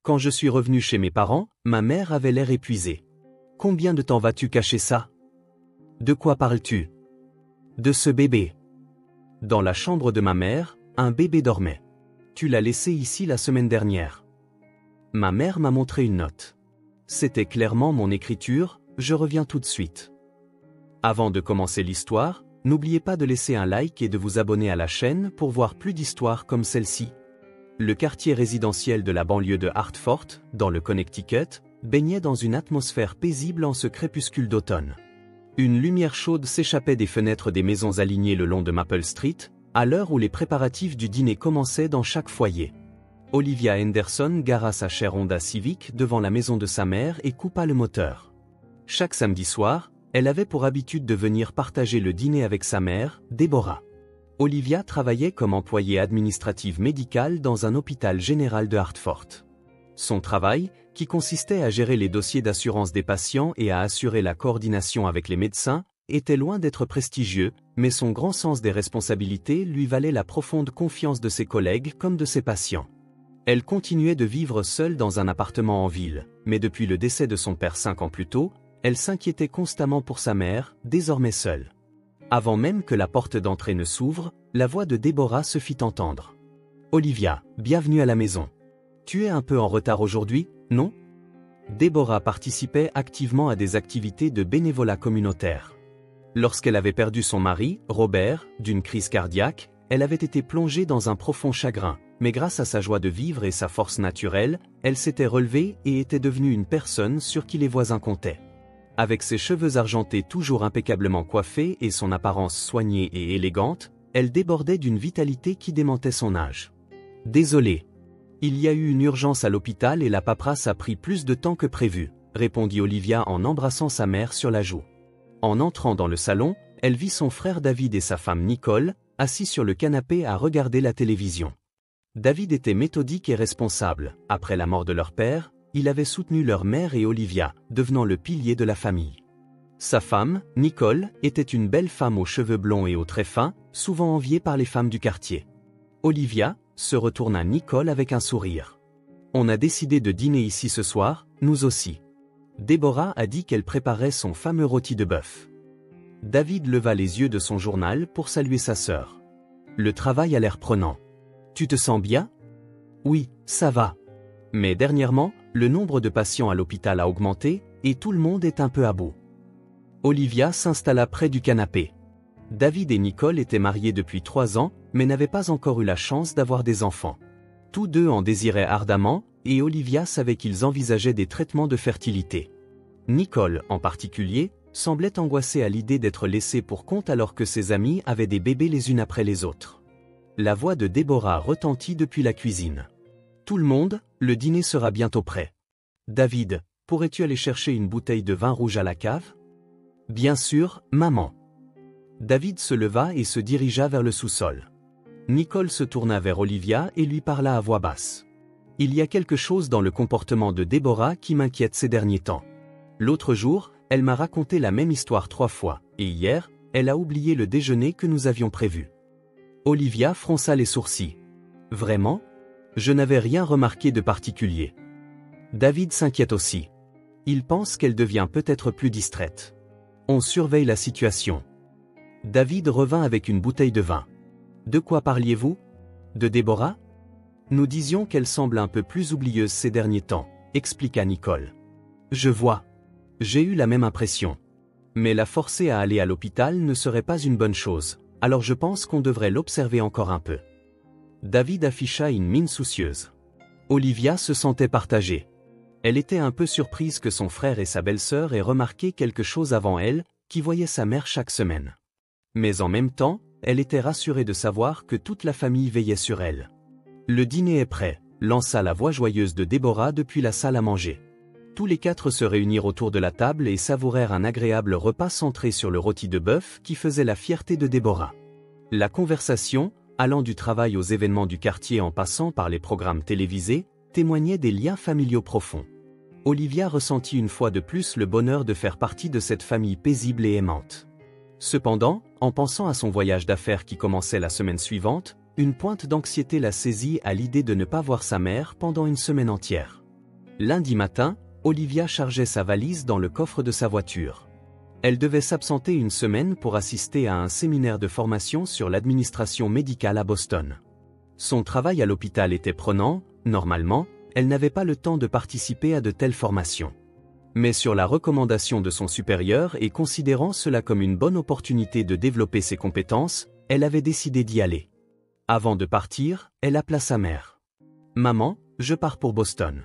Quand je suis revenu chez mes parents, ma mère avait l'air épuisée. Combien de temps vas-tu cacher ça? De quoi parles-tu? De ce bébé. Dans la chambre de ma mère, un bébé dormait. Tu l'as laissé ici la semaine dernière. Ma mère m'a montré une note. C'était clairement mon écriture, je reviens tout de suite. Avant de commencer l'histoire, n'oubliez pas de laisser un like et de vous abonner à la chaîne pour voir plus d'histoires comme celle-ci. Le quartier résidentiel de la banlieue de Hartford, dans le Connecticut, baignait dans une atmosphère paisible en ce crépuscule d'automne. Une lumière chaude s'échappait des fenêtres des maisons alignées le long de Maple Street, à l'heure où les préparatifs du dîner commençaient dans chaque foyer. Olivia Henderson gara sa chère Honda Civic devant la maison de sa mère et coupa le moteur. Chaque samedi soir, elle avait pour habitude de venir partager le dîner avec sa mère, Deborah. Olivia travaillait comme employée administrative médicale dans un hôpital général de Hartford. Son travail, qui consistait à gérer les dossiers d'assurance des patients et à assurer la coordination avec les médecins, était loin d'être prestigieux, mais son grand sens des responsabilités lui valait la profonde confiance de ses collègues comme de ses patients. Elle continuait de vivre seule dans un appartement en ville, mais depuis le décès de son père 5 ans plus tôt, elle s'inquiétait constamment pour sa mère, désormais seule. Avant même que la porte d'entrée ne s'ouvre, la voix de Deborah se fit entendre. « Olivia, bienvenue à la maison. Tu es un peu en retard aujourd'hui, non ?» Deborah participait activement à des activités de bénévolat communautaire. Lorsqu'elle avait perdu son mari, Robert, d'une crise cardiaque, elle avait été plongée dans un profond chagrin, mais grâce à sa joie de vivre et sa force naturelle, elle s'était relevée et était devenue une personne sur qui les voisins comptaient. Avec ses cheveux argentés toujours impeccablement coiffés et son apparence soignée et élégante, elle débordait d'une vitalité qui démentait son âge. « Désolée. Il y a eu une urgence à l'hôpital et la paperasse a pris plus de temps que prévu, » répondit Olivia en embrassant sa mère sur la joue. En entrant dans le salon, elle vit son frère David et sa femme Nicole, assis sur le canapé à regarder la télévision. David était méthodique et responsable. Après la mort de leur père, il avait soutenu leur mère et Olivia, devenant le pilier de la famille. Sa femme, Nicole, était une belle femme aux cheveux blonds et aux traits fins, souvent enviée par les femmes du quartier. Olivia se retourna Nicole avec un sourire. « On a décidé de dîner ici ce soir, nous aussi. » Deborah a dit qu'elle préparait son fameux rôti de bœuf. David leva les yeux de son journal pour saluer sa sœur. Le travail a l'air prenant. « Tu te sens bien? » « Oui, ça va. Mais dernièrement, le nombre de patients à l'hôpital a augmenté, et tout le monde est un peu à bout. » Olivia s'installa près du canapé. David et Nicole étaient mariés depuis 3 ans, mais n'avaient pas encore eu la chance d'avoir des enfants. Tous deux en désiraient ardemment, et Olivia savait qu'ils envisageaient des traitements de fertilité. Nicole, en particulier, semblait angoissée à l'idée d'être laissée pour compte alors que ses amies avaient des bébés les unes après les autres. La voix de Deborah retentit depuis la cuisine. « Tout le monde, le dîner sera bientôt prêt. David, pourrais-tu aller chercher une bouteille de vin rouge à la cave? » « Bien sûr, maman. » David se leva et se dirigea vers le sous-sol. Nicole se tourna vers Olivia et lui parla à voix basse. « Il y a quelque chose dans le comportement de Deborah qui m'inquiète ces derniers temps. L'autre jour, elle m'a raconté la même histoire 3 fois, et hier, elle a oublié le déjeuner que nous avions prévu. » Olivia fronça les sourcils. « Vraiment? Je n'avais rien remarqué de particulier. » David s'inquiète aussi. Il pense qu'elle devient peut-être plus distraite. On surveille la situation. David revint avec une bouteille de vin. « De quoi parliez-vous? De Deborah? » « Nous disions qu'elle semble un peu plus oublieuse ces derniers temps, » expliqua Nicole. « Je vois. J'ai eu la même impression. Mais la forcer à aller à l'hôpital ne serait pas une bonne chose, alors je pense qu'on devrait l'observer encore un peu. » David afficha une mine soucieuse. Olivia se sentait partagée. Elle était un peu surprise que son frère et sa belle-sœur aient remarqué quelque chose avant elle, qui voyait sa mère chaque semaine. Mais en même temps, elle était rassurée de savoir que toute la famille veillait sur elle. « Le dîner est prêt », lança la voix joyeuse de Deborah depuis la salle à manger. Tous les 4 se réunirent autour de la table et savourèrent un agréable repas centré sur le rôti de bœuf qui faisait la fierté de Deborah. La conversation, allant du travail aux événements du quartier en passant par les programmes télévisés, témoignait des liens familiaux profonds. Olivia ressentit une fois de plus le bonheur de faire partie de cette famille paisible et aimante. Cependant, en pensant à son voyage d'affaires qui commençait la semaine suivante, une pointe d'anxiété la saisit à l'idée de ne pas voir sa mère pendant une semaine entière. Lundi matin, Olivia chargeait sa valise dans le coffre de sa voiture. Elle devait s'absenter une semaine pour assister à un séminaire de formation sur l'administration médicale à Boston. Son travail à l'hôpital était prenant, normalement, elle n'avait pas le temps de participer à de telles formations. Mais sur la recommandation de son supérieur et considérant cela comme une bonne opportunité de développer ses compétences, elle avait décidé d'y aller. Avant de partir, elle appela sa mère. « Maman, je pars pour Boston.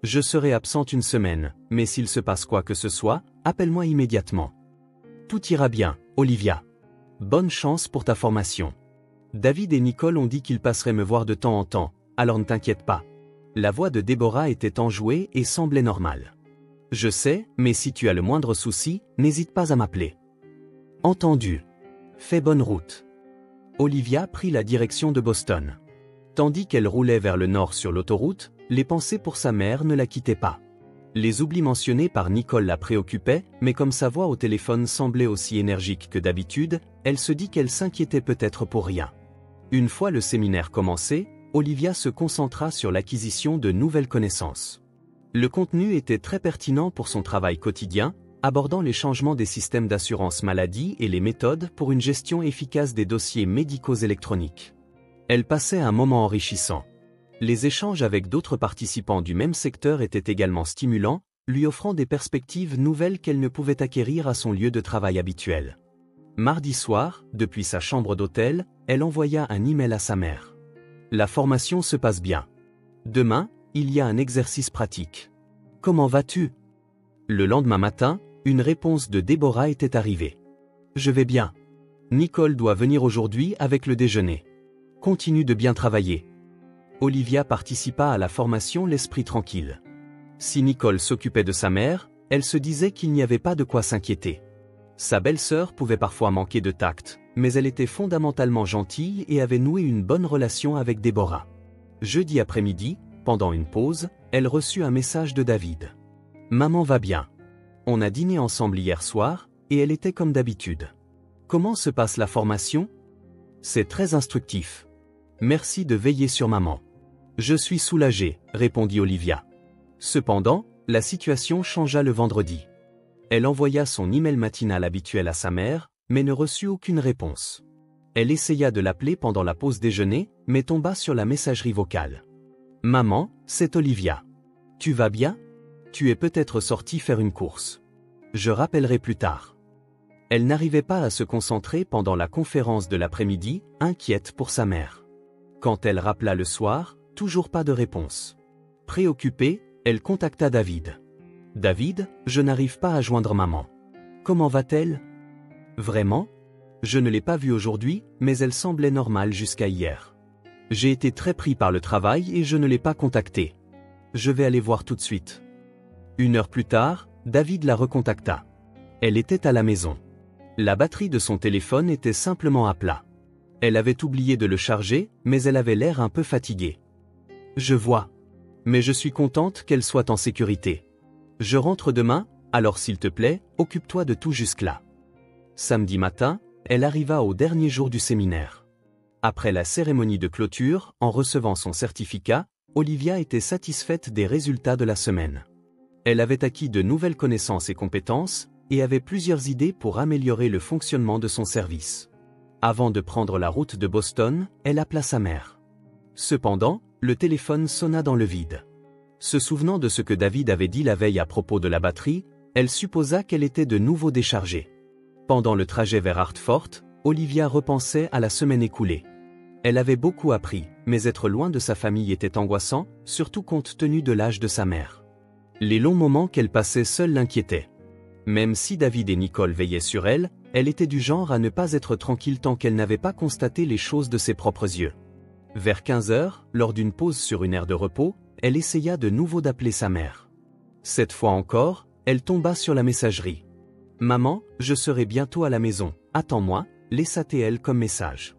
Je serai absente une semaine, mais s'il se passe quoi que ce soit, appelle-moi immédiatement. Tout ira bien, Olivia. Bonne chance pour ta formation. David et Nicole ont dit qu'ils passeraient me voir de temps en temps, alors ne t'inquiète pas. » La voix de Déborah était enjouée et semblait normale. « Je sais, mais si tu as le moindre souci, n'hésite pas à m'appeler. » Entendu. Fais bonne route. Olivia prit la direction de Boston. Tandis qu'elle roulait vers le nord sur l'autoroute, les pensées pour sa mère ne la quittaient pas. Les oublis mentionnés par Nicole la préoccupaient, mais comme sa voix au téléphone semblait aussi énergique que d'habitude, elle se dit qu'elle s'inquiétait peut-être pour rien. Une fois le séminaire commencé, Olivia se concentra sur l'acquisition de nouvelles connaissances. Le contenu était très pertinent pour son travail quotidien, abordant les changements des systèmes d'assurance maladie et les méthodes pour une gestion efficace des dossiers médicaux électroniques. Elle passait un moment enrichissant. Les échanges avec d'autres participants du même secteur étaient également stimulants, lui offrant des perspectives nouvelles qu'elle ne pouvait acquérir à son lieu de travail habituel. Mardi soir, depuis sa chambre d'hôtel, elle envoya un email à sa mère. « La formation se passe bien. Demain, il y a un exercice pratique. Comment vas-tu » Le lendemain matin, une réponse de Déborah était arrivée. « Je vais bien. Nicole doit venir aujourd'hui avec le déjeuner. Continue de bien travailler. » Olivia participa à la formation L'Esprit tranquille. Si Nicole s'occupait de sa mère, elle se disait qu'il n'y avait pas de quoi s'inquiéter. Sa belle-sœur pouvait parfois manquer de tact, mais elle était fondamentalement gentille et avait noué une bonne relation avec Déborah. Jeudi après-midi, pendant une pause, elle reçut un message de David. « Maman va bien. On a dîné ensemble hier soir, et elle était comme d'habitude. Comment se passe la formation ? C'est très instructif. Merci de veiller sur maman. » « Je suis soulagée, » répondit Olivia. Cependant, la situation changea le vendredi. Elle envoya son email matinal habituel à sa mère, mais ne reçut aucune réponse. Elle essaya de l'appeler pendant la pause déjeuner, mais tomba sur la messagerie vocale. « Maman, c'est Olivia. Tu vas bien ? Tu es peut-être sortie faire une course. Je rappellerai plus tard. » Elle n'arrivait pas à se concentrer pendant la conférence de l'après-midi, inquiète pour sa mère. Quand elle rappela le soir, toujours pas de réponse. Préoccupée, elle contacta David. « David, je n'arrive pas à joindre maman. Comment va-t-elle ? » « Vraiment ? Je ne l'ai pas vue aujourd'hui, mais elle semblait normale jusqu'à hier. J'ai été très pris par le travail et je ne l'ai pas contactée. Je vais aller voir tout de suite. » Une heure plus tard, David la recontacta. Elle était à la maison. La batterie de son téléphone était simplement à plat. Elle avait oublié de le charger, mais elle avait l'air un peu fatiguée. « Je vois. Mais je suis contente qu'elle soit en sécurité. Je rentre demain, alors s'il te plaît, occupe-toi de tout jusque-là. » Samedi matin, elle arriva au dernier jour du séminaire. Après la cérémonie de clôture, en recevant son certificat, Olivia était satisfaite des résultats de la semaine. Elle avait acquis de nouvelles connaissances et compétences, et avait plusieurs idées pour améliorer le fonctionnement de son service. Avant de prendre la route de Boston, elle appela sa mère. Cependant, le téléphone sonna dans le vide. Se souvenant de ce que David avait dit la veille à propos de la batterie, elle supposa qu'elle était de nouveau déchargée. Pendant le trajet vers Hartford, Olivia repensait à la semaine écoulée. Elle avait beaucoup appris, mais être loin de sa famille était angoissant, surtout compte tenu de l'âge de sa mère. Les longs moments qu'elle passait seule l'inquiétaient. Même si David et Nicole veillaient sur elle, elle était du genre à ne pas être tranquille tant qu'elle n'avait pas constaté les choses de ses propres yeux. Vers 15 heures, lors d'une pause sur une aire de repos, elle essaya de nouveau d'appeler sa mère. Cette fois encore, elle tomba sur la messagerie. « Maman, je serai bientôt à la maison, attends-moi », laissa-t-elle comme message.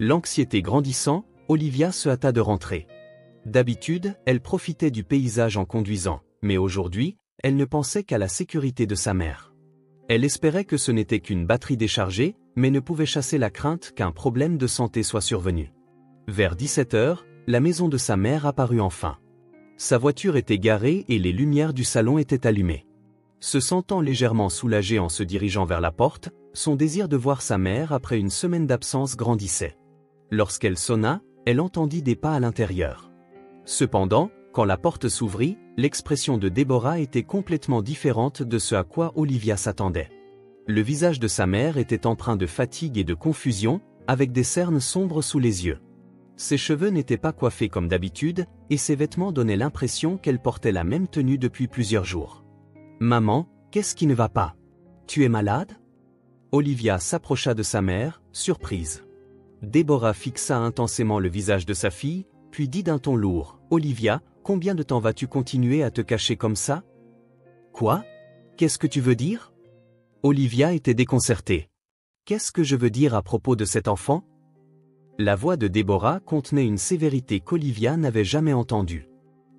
L'anxiété grandissant, Olivia se hâta de rentrer. D'habitude, elle profitait du paysage en conduisant, mais aujourd'hui, elle ne pensait qu'à la sécurité de sa mère. Elle espérait que ce n'était qu'une batterie déchargée, mais ne pouvait chasser la crainte qu'un problème de santé soit survenu. Vers 17 heures, la maison de sa mère apparut enfin. Sa voiture était garée et les lumières du salon étaient allumées. Se sentant légèrement soulagé en se dirigeant vers la porte, son désir de voir sa mère après une semaine d'absence grandissait. Lorsqu'elle sonna, elle entendit des pas à l'intérieur. Cependant, quand la porte s'ouvrit, l'expression de Déborah était complètement différente de ce à quoi Olivia s'attendait. Le visage de sa mère était empreint de fatigue et de confusion, avec des cernes sombres sous les yeux. Ses cheveux n'étaient pas coiffés comme d'habitude, et ses vêtements donnaient l'impression qu'elle portait la même tenue depuis plusieurs jours. « Maman, qu'est-ce qui ne va pas? Tu es malade ?» Olivia s'approcha de sa mère, surprise. Déborah fixa intensément le visage de sa fille, puis dit d'un ton lourd, « Olivia, combien de temps vas-tu continuer à te cacher comme ça? »« Quoi? Qu'est-ce que tu veux dire ?» Olivia était déconcertée. « Qu'est-ce que je veux dire à propos de cet enfant ?» La voix de Déborah contenait une sévérité qu'Olivia n'avait jamais entendue.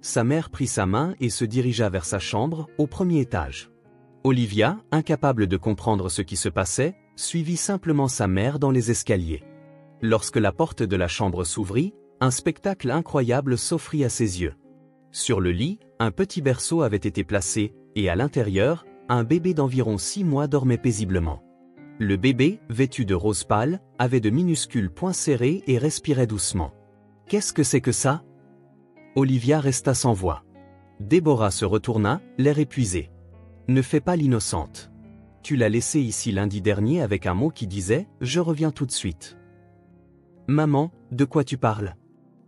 Sa mère prit sa main et se dirigea vers sa chambre, au premier étage. Olivia, incapable de comprendre ce qui se passait, suivit simplement sa mère dans les escaliers. Lorsque la porte de la chambre s'ouvrit, un spectacle incroyable s'offrit à ses yeux. Sur le lit, un petit berceau avait été placé, et à l'intérieur, un bébé d'environ 6 mois dormait paisiblement. Le bébé, vêtu de rose pâle, avait de minuscules poings serrés et respirait doucement. « Qu'est-ce que c'est que ça ?» Olivia resta sans voix. Déborah se retourna, l'air épuisé. « Ne fais pas l'innocente. Tu l'as laissé ici lundi dernier avec un mot qui disait « Je reviens tout de suite ». Maman, de quoi tu parles?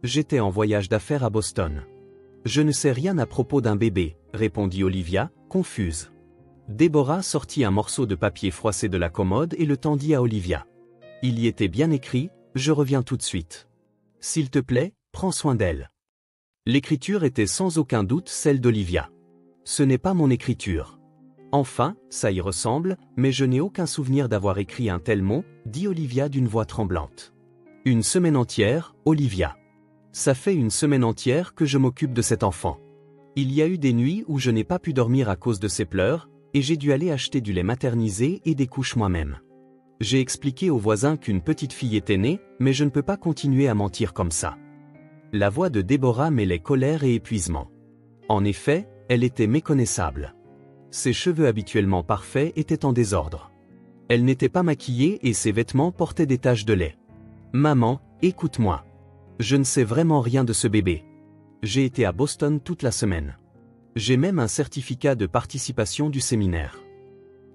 J'étais en voyage d'affaires à Boston. Je ne sais rien à propos d'un bébé, répondit Olivia, confuse. Déborah sortit un morceau de papier froissé de la commode et le tendit à Olivia. Il y était bien écrit « Je reviens tout de suite. S'il te plaît, prends soin d'elle. » L'écriture était sans aucun doute celle d'Olivia. Ce n'est pas mon écriture. Enfin, ça y ressemble, mais je n'ai aucun souvenir d'avoir écrit un tel mot, dit Olivia d'une voix tremblante. Une semaine entière, Olivia. Ça fait une semaine entière que je m'occupe de cet enfant. Il y a eu des nuits où je n'ai pas pu dormir à cause de ses pleurs, et j'ai dû aller acheter du lait maternisé et des couches moi-même. J'ai expliqué aux voisins qu'une petite fille était née, mais je ne peux pas continuer à mentir comme ça. La voix de Déborah mêlait colère et épuisement. En effet, elle était méconnaissable. Ses cheveux habituellement parfaits étaient en désordre. Elle n'était pas maquillée et ses vêtements portaient des taches de lait. « Maman, écoute-moi. Je ne sais vraiment rien de ce bébé. J'ai été à Boston toute la semaine. J'ai même un certificat de participation du séminaire. »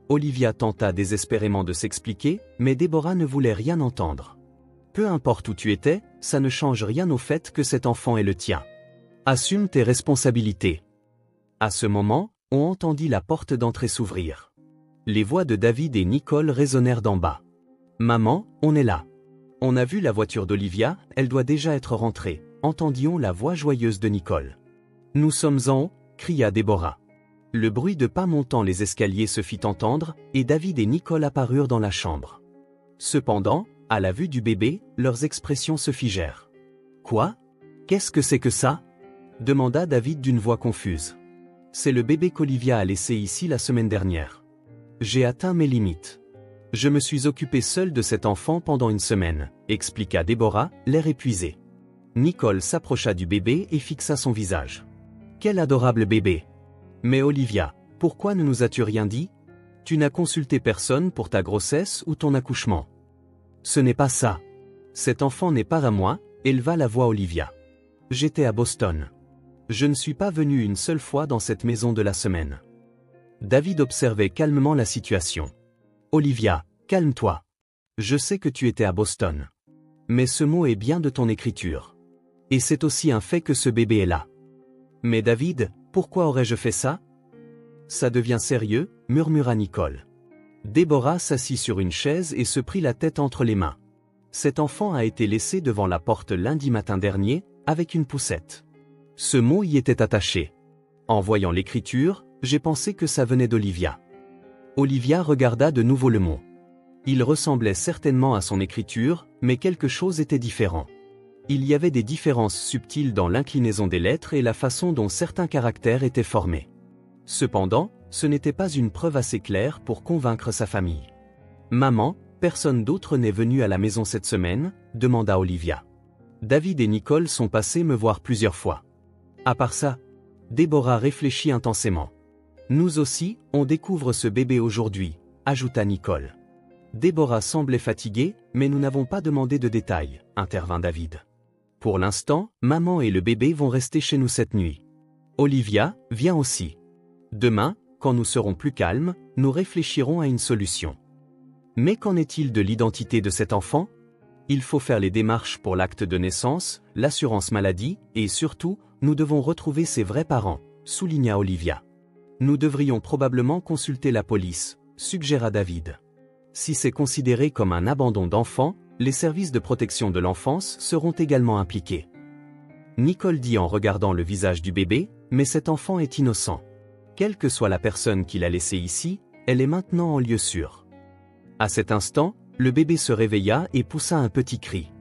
Olivia tenta désespérément de s'expliquer, mais Déborah ne voulait rien entendre. « Peu importe où tu étais, ça ne change rien au fait que cet enfant est le tien. Assume tes responsabilités. » À ce moment, on entendit la porte d'entrée s'ouvrir. Les voix de David et Nicole résonnèrent d'en bas. « Maman, on est là. On a vu la voiture d'Olivia, elle doit déjà être rentrée. » Entendions la voix joyeuse de Nicole. « Nous sommes en haut !» cria Déborah. Le bruit de pas montant les escaliers se fit entendre, et David et Nicole apparurent dans la chambre. Cependant, à la vue du bébé, leurs expressions se figèrent. « Quoi? Qu'est-ce que c'est que ça ?» demanda David d'une voix confuse. « C'est le bébé qu'Olivia a laissé ici la semaine dernière. J'ai atteint mes limites. Je me suis occupé seule de cet enfant pendant une semaine, » expliqua Déborah, l'air épuisé. Nicole s'approcha du bébé et fixa son visage. « Quel adorable bébé! Mais Olivia, pourquoi ne nous as-tu rien dit? Tu n'as consulté personne pour ta grossesse ou ton accouchement. » « Ce n'est pas ça. Cet enfant n'est pas à moi, » éleva la voix Olivia. « J'étais à Boston. Je ne suis pas venu une seule fois dans cette maison de la semaine. » David observait calmement la situation. « Olivia, calme-toi. Je sais que tu étais à Boston. Mais ce mot est bien de ton écriture. Et c'est aussi un fait que ce bébé est là. » « Mais David, pourquoi aurais-je fait ça? » « Ça devient sérieux, » murmura Nicole. Déborah s'assit sur une chaise et se prit la tête entre les mains. Cet enfant a été laissé devant la porte lundi matin dernier, avec une poussette. Ce mot y était attaché. En voyant l'écriture, j'ai pensé que ça venait d'Olivia. Olivia regarda de nouveau le mot. Il ressemblait certainement à son écriture, mais quelque chose était différent. Il y avait des différences subtiles dans l'inclinaison des lettres et la façon dont certains caractères étaient formés. Cependant, ce n'était pas une preuve assez claire pour convaincre sa famille. « Maman, personne d'autre n'est venu à la maison cette semaine ?» demanda Olivia. « David et Nicole sont passés me voir plusieurs fois. À part ça, Déborah réfléchit intensément. Nous aussi, on découvre ce bébé aujourd'hui, ajouta Nicole. Déborah semblait fatiguée, mais nous n'avons pas demandé de détails, intervint David. Pour l'instant, maman et le bébé vont rester chez nous cette nuit. Olivia, viens aussi. Demain, quand nous serons plus calmes, nous réfléchirons à une solution. Mais qu'en est-il de l'identité de cet enfant? Il faut faire les démarches pour l'acte de naissance, l'assurance maladie, et surtout, nous devons retrouver ses vrais parents, souligna Olivia. Nous devrions probablement consulter la police, suggéra David. Si c'est considéré comme un abandon d'enfant, les services de protection de l'enfance seront également impliqués. Nicole dit en regardant le visage du bébé, mais cet enfant est innocent. Quelle que soit la personne qui l'a laissé ici, elle est maintenant en lieu sûr. À cet instant, le bébé se réveilla et poussa un petit cri.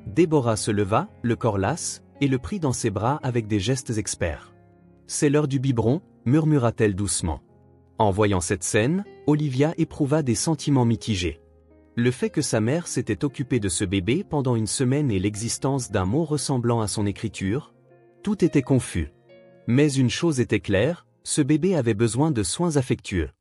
Déborah se leva, le corps las, et le prit dans ses bras avec des gestes experts. « C'est l'heure du biberon », murmura-t-elle doucement. En voyant cette scène, Olivia éprouva des sentiments mitigés. Le fait que sa mère s'était occupée de ce bébé pendant une semaine et l'existence d'un mot ressemblant à son écriture, tout était confus. Mais une chose était claire, ce bébé avait besoin de soins affectueux.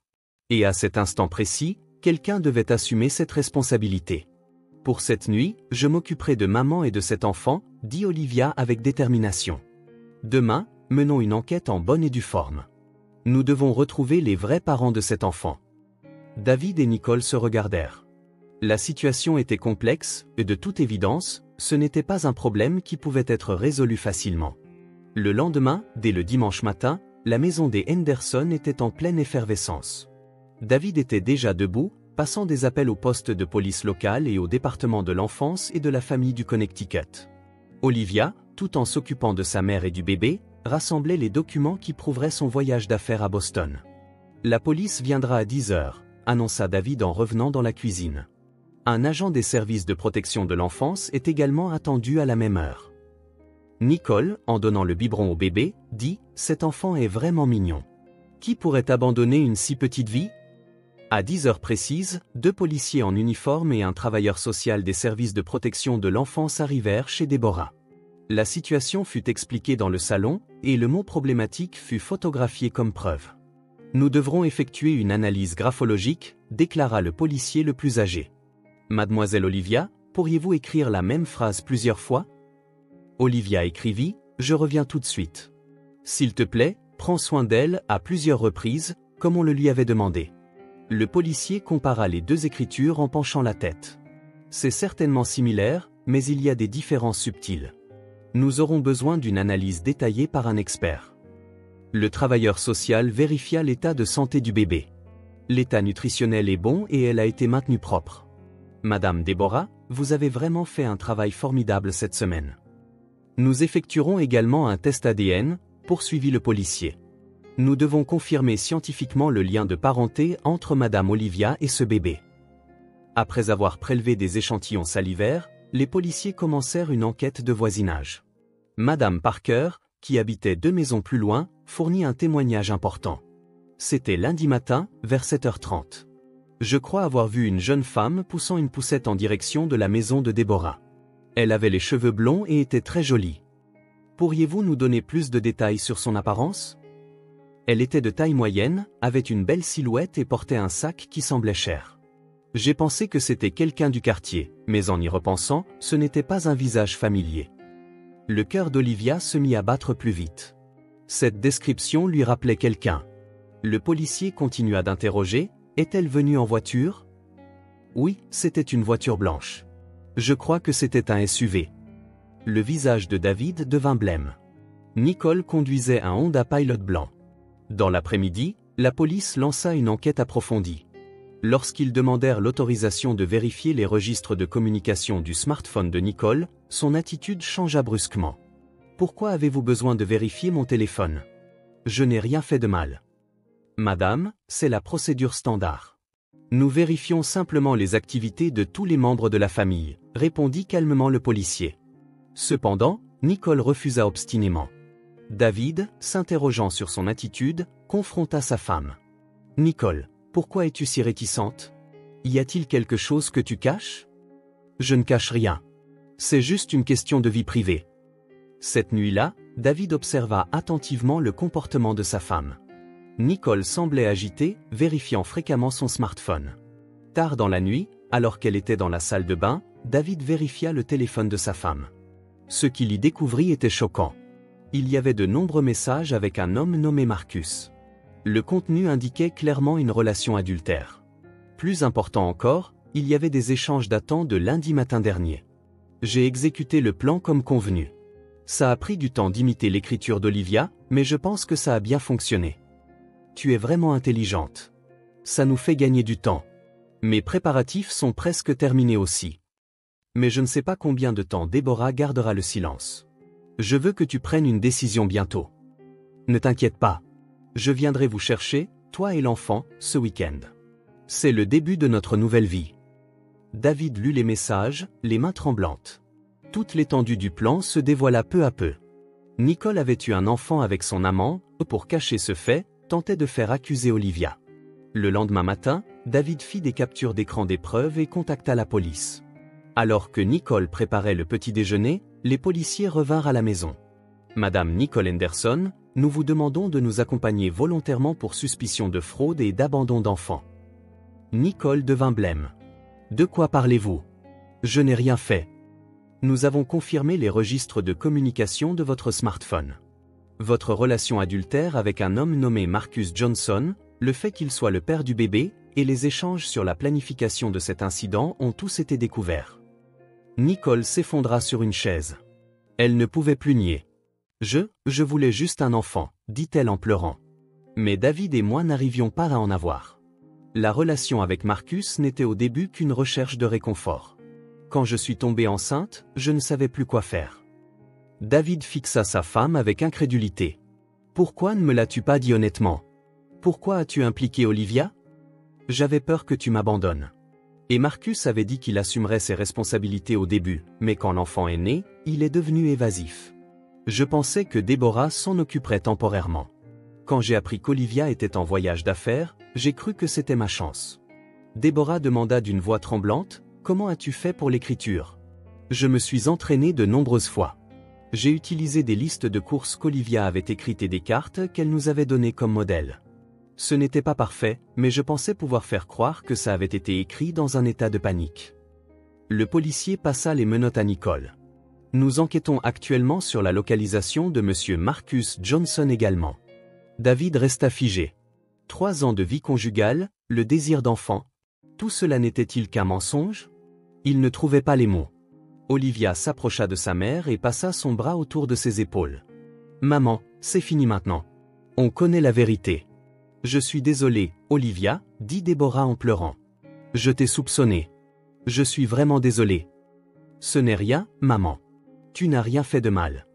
Et à cet instant précis, quelqu'un devait assumer cette responsabilité. « Pour cette nuit, je m'occuperai de maman et de cet enfant », dit Olivia avec détermination. « Demain, menons une enquête en bonne et due forme. Nous devons retrouver les vrais parents de cet enfant. » David et Nicole se regardèrent. La situation était complexe, et de toute évidence, ce n'était pas un problème qui pouvait être résolu facilement. Le lendemain, dès le dimanche matin, la maison des Henderson était en pleine effervescence. David était déjà debout, passant des appels au poste de police local et au département de l'enfance et de la famille du Connecticut. Olivia, tout en s'occupant de sa mère et du bébé, rassemblait les documents qui prouveraient son voyage d'affaires à Boston. « La police viendra à 10 heures, annonça David en revenant dans la cuisine. Un agent des services de protection de l'enfance est également attendu à la même heure. Nicole, en donnant le biberon au bébé, dit « Cet enfant est vraiment mignon. Qui pourrait abandonner une si petite vie ?» À 10 heures précises, 2 policiers en uniforme et un travailleur social des services de protection de l'enfance arrivèrent chez Déborah. La situation fut expliquée dans le salon, et le mot problématique fut photographié comme preuve. « Nous devrons effectuer une analyse graphologique », déclara le policier le plus âgé. « Mademoiselle Olivia, pourriez-vous écrire la même phrase plusieurs fois ?» Olivia écrivit « Je reviens tout de suite. S'il te plaît, prends soin d'elle » à plusieurs reprises, comme on le lui avait demandé. Le policier compara les 2 écritures en penchant la tête. « C'est certainement similaire, mais il y a des différences subtiles. Nous aurons besoin d'une analyse détaillée par un expert. » Le travailleur social vérifia l'état de santé du bébé. L'état nutritionnel est bon et elle a été maintenue propre. « Madame Déborah, vous avez vraiment fait un travail formidable cette semaine. Nous effectuerons également un test ADN, poursuivit le policier. Nous devons confirmer scientifiquement le lien de parenté entre Madame Olivia et ce bébé. » Après avoir prélevé des échantillons salivaires, les policiers commencèrent une enquête de voisinage. Madame Parker, qui habitait 2 maisons plus loin, fournit un témoignage important. C'était lundi matin, vers 7h30. Je crois avoir vu une jeune femme poussant une poussette en direction de la maison de Déborah. Elle avait les cheveux blonds et était très jolie. Pourriez-vous nous donner plus de détails sur son apparence ? Elle était de taille moyenne, avait une belle silhouette et portait un sac qui semblait cher. J'ai pensé que c'était quelqu'un du quartier, mais en y repensant, ce n'était pas un visage familier. Le cœur d'Olivia se mit à battre plus vite. Cette description lui rappelait quelqu'un. Le policier continua d'interroger. Est-elle venue en voiture ? Oui, c'était une voiture blanche. Je crois que c'était un SUV. Le visage de David devint blême. Nicole conduisait un Honda Pilot blanc. Dans l'après-midi, la police lança une enquête approfondie. Lorsqu'ils demandèrent l'autorisation de vérifier les registres de communication du smartphone de Nicole, son attitude changea brusquement. « Pourquoi avez-vous besoin de vérifier mon téléphone ? Je n'ai rien fait de mal. » Madame, c'est la procédure standard. Nous vérifions simplement les activités de tous les membres de la famille, répondit calmement le policier. Cependant, Nicole refusa obstinément. David, s'interrogeant sur son attitude, confronta sa femme. « Nicole, pourquoi es-tu si réticente ? Y a-t-il quelque chose que tu caches ? » Je ne cache rien. C'est juste une question de vie privée. Cette nuit-là, David observa attentivement le comportement de sa femme. Nicole semblait agitée, vérifiant fréquemment son smartphone. Tard dans la nuit, alors qu'elle était dans la salle de bain, David vérifia le téléphone de sa femme. Ce qu'il y découvrit était choquant. Il y avait de nombreux messages avec un homme nommé Marcus. Le contenu indiquait clairement une relation adultère. Plus important encore, il y avait des échanges datant de lundi matin dernier. J'ai exécuté le plan comme convenu. Ça a pris du temps d'imiter l'écriture d'Olivia, mais je pense que ça a bien fonctionné. Tu es vraiment intelligente. Ça nous fait gagner du temps. Mes préparatifs sont presque terminés aussi. Mais je ne sais pas combien de temps Déborah gardera le silence. Je veux que tu prennes une décision bientôt. Ne t'inquiète pas. Je viendrai vous chercher, toi et l'enfant, ce week-end. C'est le début de notre nouvelle vie. David lut les messages, les mains tremblantes. Toute l'étendue du plan se dévoila peu à peu. Nicole avait eu un enfant avec son amant, pour cacher ce fait, tentait de faire accuser Olivia. Le lendemain matin, David fit des captures d'écran des preuves et contacta la police. Alors que Nicole préparait le petit déjeuner, les policiers revinrent à la maison. Madame Nicole Henderson, nous vous demandons de nous accompagner volontairement pour suspicion de fraude et d'abandon d'enfants. Nicole devint blême. De quoi parlez-vous? Je n'ai rien fait. Nous avons confirmé les registres de communication de votre smartphone. Votre relation adultère avec un homme nommé Marcus Johnson, le fait qu'il soit le père du bébé, et les échanges sur la planification de cet incident ont tous été découverts. Nicole s'effondra sur une chaise. Elle ne pouvait plus nier. Je voulais juste un enfant, dit-elle en pleurant. Mais David et moi n'arrivions pas à en avoir. La relation avec Marcus n'était au début qu'une recherche de réconfort. Quand je suis tombée enceinte, je ne savais plus quoi faire. David fixa sa femme avec incrédulité. Pourquoi ne me l'as-tu pas dit honnêtement? Pourquoi as-tu impliqué Olivia? J'avais peur que tu m'abandonnes. Et Marcus avait dit qu'il assumerait ses responsabilités au début, mais quand l'enfant est né, il est devenu évasif. Je pensais que Déborah s'en occuperait temporairement. Quand j'ai appris qu'Olivia était en voyage d'affaires, j'ai cru que c'était ma chance. Déborah demanda d'une voix tremblante, « Comment as-tu fait pour l'écriture ?» Je me suis entraînée de nombreuses fois. J'ai utilisé des listes de courses qu'Olivia avait écrites et des cartes qu'elle nous avait données comme modèle. Ce n'était pas parfait, mais je pensais pouvoir faire croire que ça avait été écrit dans un état de panique. Le policier passa les menottes à Nicole. Nous enquêtons actuellement sur la localisation de monsieur Marcus Johnson également. David resta figé. 3 ans de vie conjugale, le désir d'enfant. Tout cela n'était-il qu'un mensonge? Il ne trouvait pas les mots. Olivia s'approcha de sa mère et passa son bras autour de ses épaules. « Maman, c'est fini maintenant. On connaît la vérité. » « Je suis désolée, Olivia, dit Déborah en pleurant. Je t'ai soupçonné. Je suis vraiment désolée. Ce n'est rien, maman. Tu n'as rien fait de mal.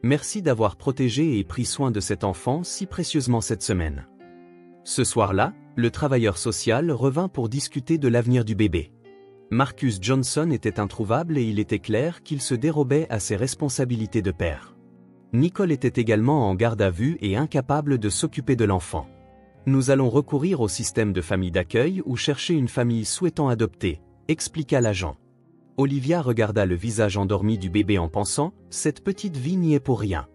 Merci d'avoir protégé et pris soin de cet enfant si précieusement cette semaine. Ce soir-là, le travailleur social revint pour discuter de l'avenir du bébé. Marcus Johnson était introuvable et il était clair qu'il se dérobait à ses responsabilités de père. Nicole était également en garde à vue et incapable de s'occuper de l'enfant. Nous allons recourir au système de famille d'accueil ou chercher une famille souhaitant adopter, expliqua l'agent. Olivia regarda le visage endormi du bébé en pensant, cette petite vie n'y est pour rien.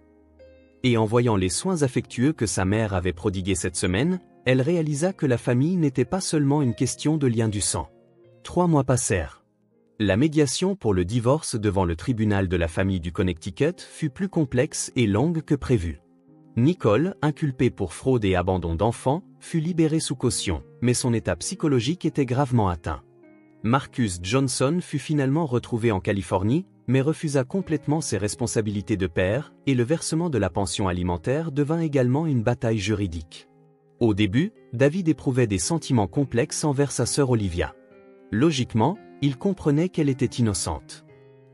Et en voyant les soins affectueux que sa mère avait prodigués cette semaine, elle réalisa que la famille n'était pas seulement une question de lien du sang. 3 mois passèrent. La médiation pour le divorce devant le tribunal de la famille du Connecticut fut plus complexe et longue que prévu. Nicole, inculpée pour fraude et abandon d'enfants, fut libérée sous caution, mais son état psychologique était gravement atteint. Marcus Johnson fut finalement retrouvé en Californie, mais refusa complètement ses responsabilités de père, et le versement de la pension alimentaire devint également une bataille juridique. Au début, David éprouvait des sentiments complexes envers sa sœur Olivia. Logiquement, il comprenait qu'elle était innocente.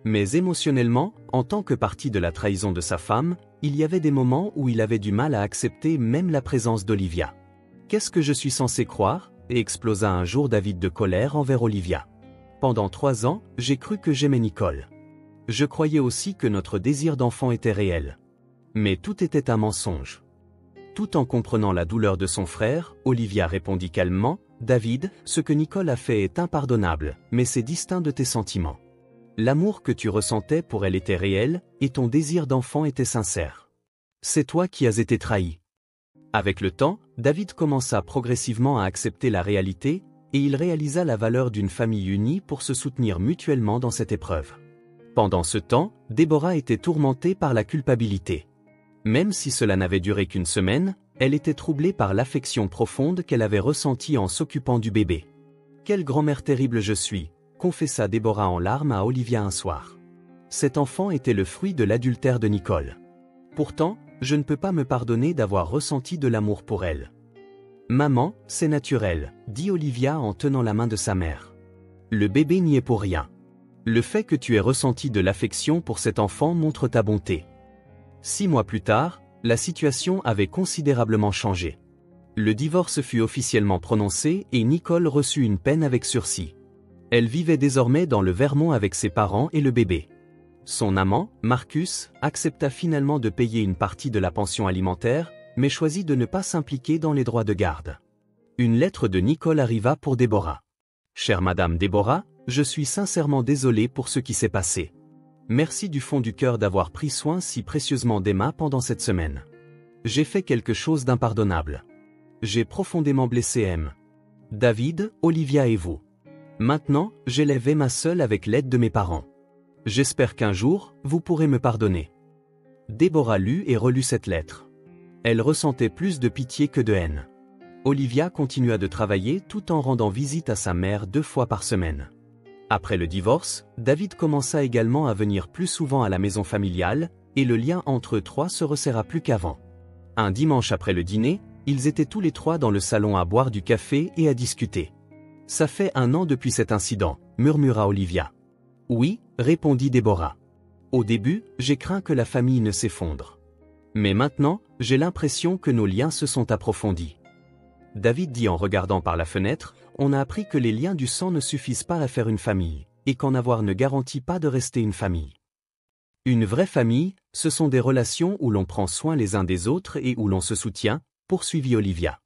Mais émotionnellement, en tant que partie de la trahison de sa femme, il y avait des moments où il avait du mal à accepter même la présence d'Olivia. « Qu'est-ce que je suis censé croire ?» et explosa un jour David de colère envers Olivia. « Pendant 3 ans, j'ai cru que j'aimais Nicole. Je croyais aussi que notre désir d'enfant était réel. Mais tout était un mensonge. » Tout en comprenant la douleur de son frère, Olivia répondit calmement, « David, ce que Nicole a fait est impardonnable, mais c'est distinct de tes sentiments. L'amour que tu ressentais pour elle était réel, et ton désir d'enfant était sincère. C'est toi qui as été trahi. Avec le temps, David commença progressivement à accepter la réalité, et il réalisa la valeur d'une famille unie pour se soutenir mutuellement dans cette épreuve. Pendant ce temps, Déborah était tourmentée par la culpabilité. Même si cela n'avait duré qu'une semaine, elle était troublée par l'affection profonde qu'elle avait ressentie en s'occupant du bébé. « Quelle grand-mère terrible je suis », confessa Déborah en larmes à Olivia un soir. Cet enfant était le fruit de l'adultère de Nicole. Pourtant, je ne peux pas me pardonner d'avoir ressenti de l'amour pour elle. Maman, c'est naturel, dit Olivia en tenant la main de sa mère. Le bébé n'y est pour rien. Le fait que tu aies ressenti de l'affection pour cet enfant montre ta bonté. 6 mois plus tard, la situation avait considérablement changé. Le divorce fut officiellement prononcé et Nicole reçut une peine avec sursis. Elle vivait désormais dans le Vermont avec ses parents et le bébé. Son amant, Marcus, accepta finalement de payer une partie de la pension alimentaire, mais choisit de ne pas s'impliquer dans les droits de garde. Une lettre de Nicole arriva pour Déborah. « Chère Madame Déborah, je suis sincèrement désolé pour ce qui s'est passé. Merci du fond du cœur d'avoir pris soin si précieusement d'Emma pendant cette semaine. J'ai fait quelque chose d'impardonnable. J'ai profondément blessé M. David, Olivia et vous. Maintenant, j'élève Emma seule avec l'aide de mes parents. J'espère qu'un jour, vous pourrez me pardonner. » Déborah lut et relut cette lettre. Elle ressentait plus de pitié que de haine. Olivia continua de travailler tout en rendant visite à sa mère 2 fois par semaine. Après le divorce, David commença également à venir plus souvent à la maison familiale, et le lien entre eux trois se resserra plus qu'avant. Un dimanche après le dîner, ils étaient tous les 3 dans le salon à boire du café et à discuter. « Ça fait 1 an depuis cet incident, » murmura Olivia. « Oui, » répondit Déborah. « Au début, j'ai craint que la famille ne s'effondre. Mais maintenant, j'ai l'impression que nos liens se sont approfondis. » David dit en regardant par la fenêtre, « On a appris que les liens du sang ne suffisent pas à faire une famille, et qu'en avoir ne garantit pas de rester une famille. Une vraie famille, ce sont des relations où l'on prend soin les uns des autres et où l'on se soutient, » poursuivit Olivia.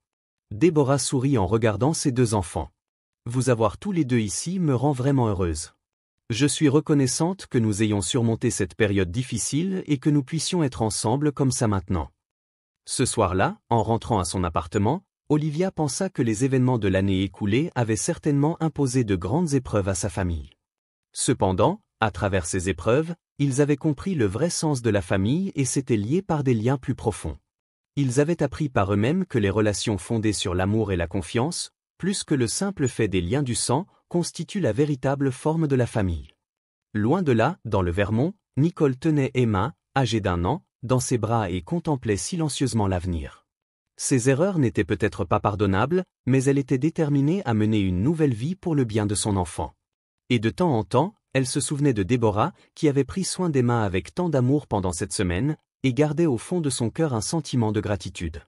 Déborah sourit en regardant ses 2 enfants. « Vous avoir tous les 2 ici me rend vraiment heureuse. Je suis reconnaissante que nous ayons surmonté cette période difficile et que nous puissions être ensemble comme ça maintenant. » Ce soir-là, en rentrant à son appartement, Olivia pensa que les événements de l'année écoulée avaient certainement imposé de grandes épreuves à sa famille. Cependant, à travers ces épreuves, ils avaient compris le vrai sens de la famille et s'étaient liés par des liens plus profonds. Ils avaient appris par eux-mêmes que les relations fondées sur l'amour et la confiance, plus que le simple fait des liens du sang, constituent la véritable forme de la famille. Loin de là, dans le Vermont, Nicole tenait Emma, âgée d'1 an, dans ses bras et contemplait silencieusement l'avenir. Ses erreurs n'étaient peut-être pas pardonnables, mais elle était déterminée à mener une nouvelle vie pour le bien de son enfant. Et de temps en temps, elle se souvenait de Déborah, qui avait pris soin d'Emma avec tant d'amour pendant cette semaine, et gardait au fond de son cœur un sentiment de gratitude.